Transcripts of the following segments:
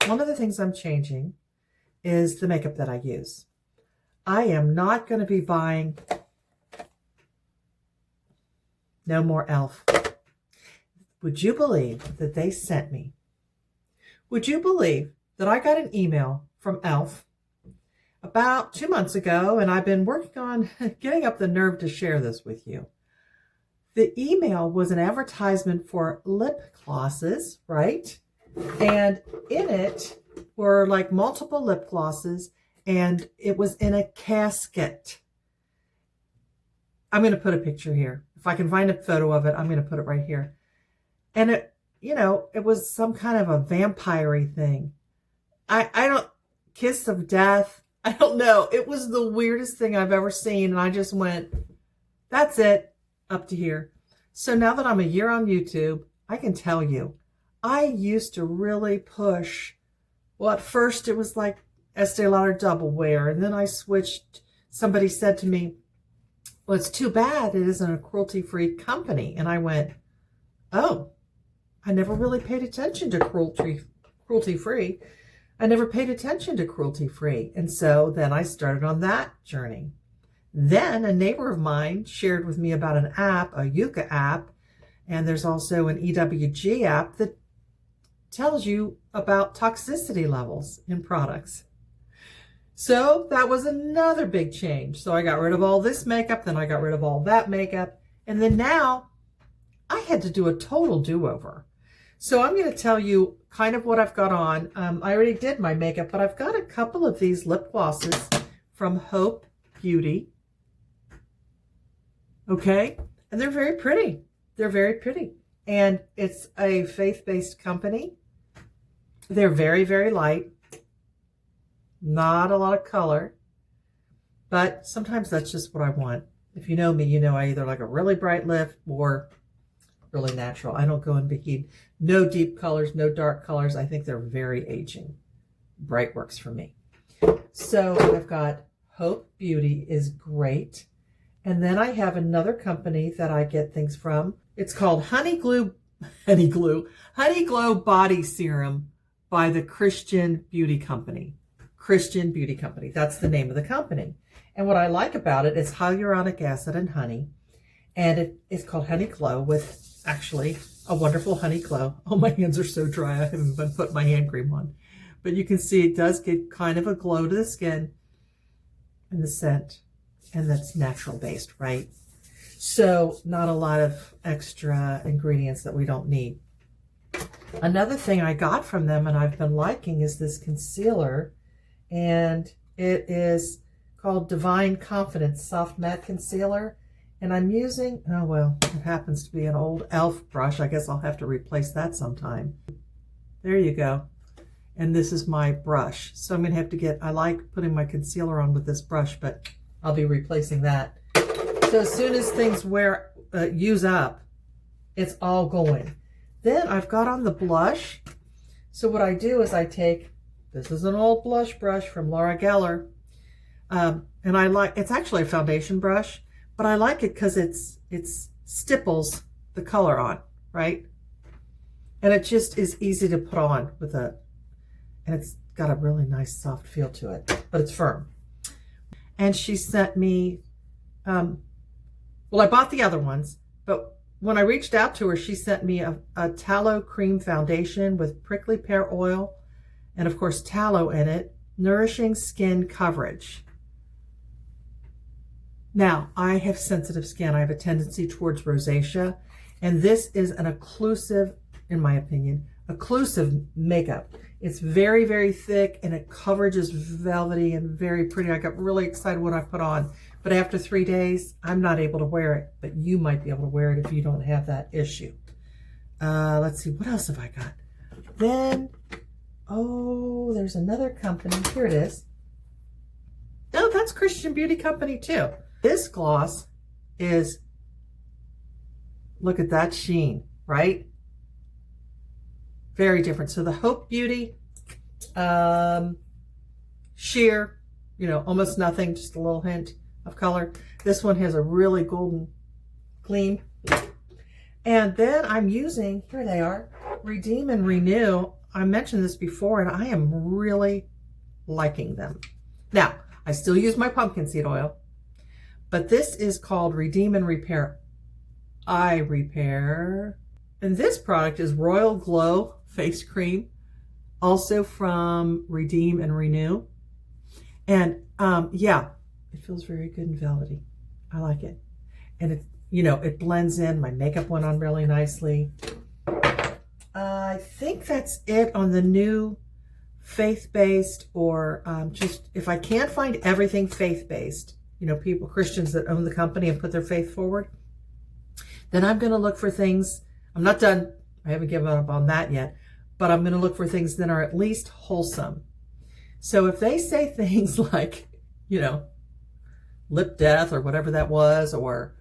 one of the things I'm changing is the makeup that I use. I am not going to be buying no more E.L.F. Would you believe that they sent me? Would you believe that I got an email from E.L.F. about 2 months ago, and I've been working on getting up the nerve to share this with you. The email was an advertisement for lip glosses, right? And in it were like multiple lip glosses, and it was in a casket. I'm going to put a picture here. If I can find a photo of it, I'm going to put it right here. And it, you know, it was some kind of a vampire-y thing. I don't, kiss of death. I don't know. It was the weirdest thing I've ever seen. And I just went, that's it, up to here. So now that I'm a year on YouTube, I can tell you, I used to really push. Well, at first it was like Estee Lauder Double Wear. And then I switched. Somebody said to me, well, it's too bad it isn't a cruelty-free company. And I went, oh, I never really paid attention to cruelty-free. I never paid attention to cruelty-free. And so then I started on that journey. Then a neighbor of mine shared with me about an app, a Yucca app, and there's also an EWG app that tells you about toxicity levels in products. So that was another big change. So I got rid of all this makeup, then I got rid of all that makeup, and then now I had to do a total do-over. So I'm going to tell you kind of what I've got on. I already did my makeup, but I've got a couple of these lip glosses from Hope Beauty. Okay, and they're very pretty. They're very pretty. And it's a faith-based company. They're very, very light. Not a lot of color, but sometimes that's just what I want. If you know me, you know I either like a really bright lip or really natural. I don't go in bikini. No deep colors, no dark colors. I think they're very aging. Bright works for me. So I've got Hope Beauty is great. And then I have another company that I get things from. It's called Honey Glow Body Serum by the Christian Beauty Company. Christian Beauty Company. That's the name of the company. And what I like about it is hyaluronic acid and honey. And it's called Honey Glow with actually a wonderful honey glow. Oh, my hands are so dry. I haven't even put my hand cream on. But you can see it does get kind of a glow to the skin and the scent. And that's natural based, right? So not a lot of extra ingredients that we don't need. Another thing I got from them and I've been liking is this concealer. And it is called Divine Confidence Soft Matte Concealer. And I'm using, oh, well, it happens to be an old E.L.F. brush. I guess I'll have to replace that sometime. There you go. And this is my brush. So I'm going to have to get, I like putting my concealer on with this brush, but I'll be replacing that. So as soon as things use up, it's all going. Then I've got on the blush. So what I do is I take, this is an old blush brush from Laura Geller. And I like, it's actually a foundation brush, but I like it because it stipples the color on, right? And it just is easy to put on with and it's got a really nice soft feel to it, but it's firm. And she sent me, well, I bought the other ones, but when I reached out to her, she sent me a tallow cream foundation with prickly pear oil and of course tallow in it, nourishing skin coverage. Now, I have sensitive skin. I have a tendency towards rosacea, and this is an occlusive, in my opinion, occlusive makeup. It's very, very thick, and it coverage is velvety and very pretty. I got really excited when I put on, but after 3 days, I'm not able to wear it, but you might be able to wear it if you don't have that issue. Let's see, what else have I got? Then, oh, there's another company. Here it is. Oh, that's Christian Beauty Company too. This gloss is, look at that sheen, right? Very different. So the Hope Beauty, sheer, you know, almost nothing, just a little hint of color. This one has a really golden gleam. And then I'm using, here they are, Redeem and Renew. I mentioned this before, and I am really liking them. Now, I still use my pumpkin seed oil, but this is called Redeem and Repair Eye Repair. And this product is Royal Glow Face Cream, also from Redeem and Renew. And yeah, it feels very good and velvety. I like it. And it, it blends in. My makeup went on really nicely. I think that's it on the new faith-based, or just if I can't find everything faith-based, people, Christians that own the company and put their faith forward, then I'm going to look for things. I'm not done. I haven't given up on that yet, but I'm going to look for things that are at least wholesome. So if they say things like, lip death or whatever that was, or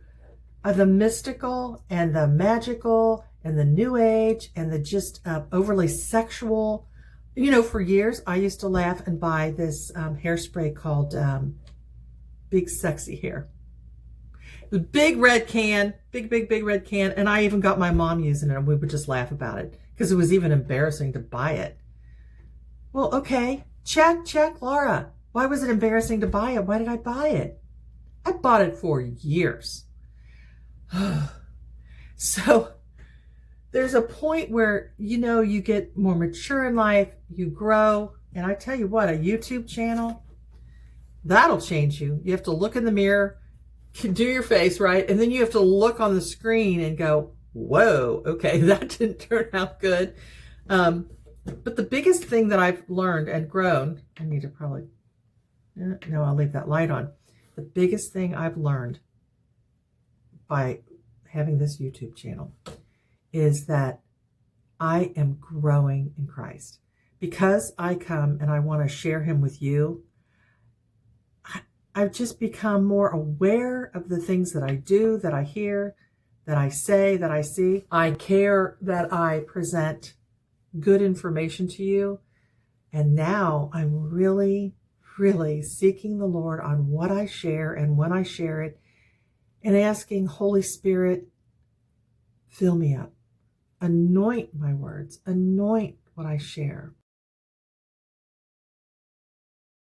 the mystical and the magical and the new age and the just overly sexual, for years I used to laugh and buy this hairspray called Big Sexy Hair. The big red can, big red can, and I even got my mom using it, and we would just laugh about it because it was even embarrassing to buy it. Well, okay, check, Laura. Why was it embarrassing to buy it? Why did I buy it? I bought it for years. So there's a point where, you get more mature in life, you grow, and I tell you what, a YouTube channel, that'll change you. You have to look in the mirror, do your face right, and then you have to look on the screen and go, whoa, okay, that didn't turn out good. But the biggest thing that I've learned and grown, I need to probably, no, I'll leave that light on. The biggest thing I've learned by having this YouTube channel is that I am growing in Christ. Because I come and I want to share him with you, I've just become more aware of the things that I do, that I hear, that I say, that I see. I care that I present good information to you. And now I'm really seeking the Lord on what I share and when I share it, and asking, Holy Spirit, fill me up. Anoint my words. Anoint what I share.